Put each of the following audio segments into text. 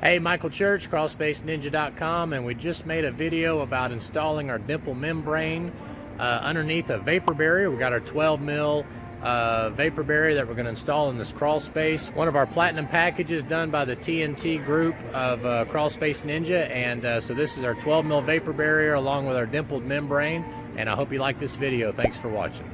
Hey, Michael Church, crawlspaceninja.com, and we just made a video about installing our dimple membrane underneath a vapor barrier. We got our 12 mil vapor barrier that we're going to install in this crawl space. One of our platinum packages done by the TNT group of Crawl Space Ninja, and so this is our 12 mil vapor barrier along with our dimpled membrane, and I hope you like this video. Thanks for watching.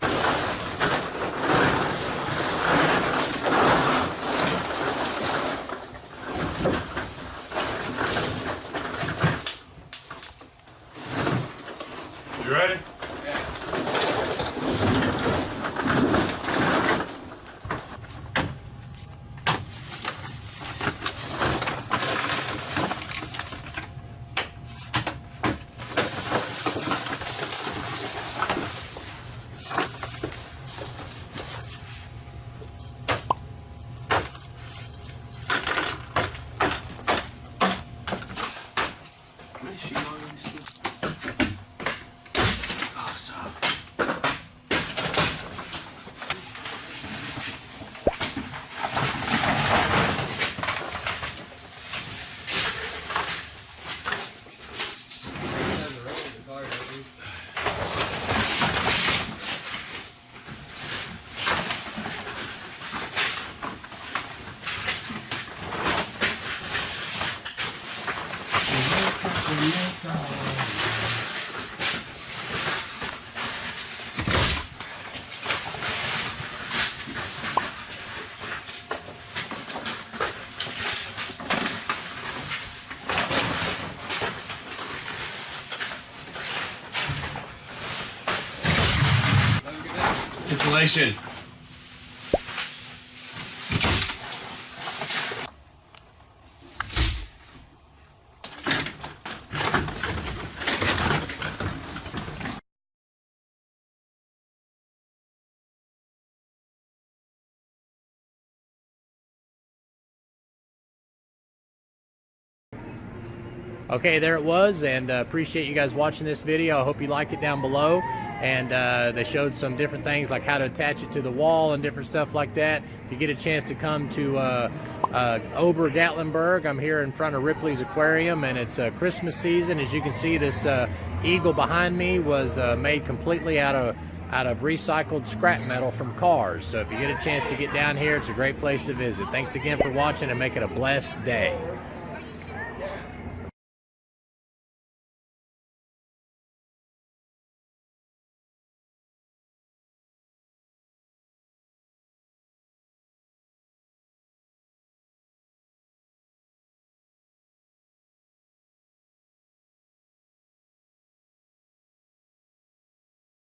You ready? Yeah. Can I shoot on this stuff? Insulation. Okay, there it was, and appreciate you guys watching this video. I hope you like it down below. And they showed some different things like how to attach it to the wall and different stuff like that. If you get a chance to come to Ober-Gatlinburg, I'm here in front of Ripley's Aquarium, and it's Christmas season. As you can see, this eagle behind me was made completely out of recycled scrap metal from cars. So if you get a chance to get down here, it's a great place to visit. Thanks again for watching, and make it a blessed day.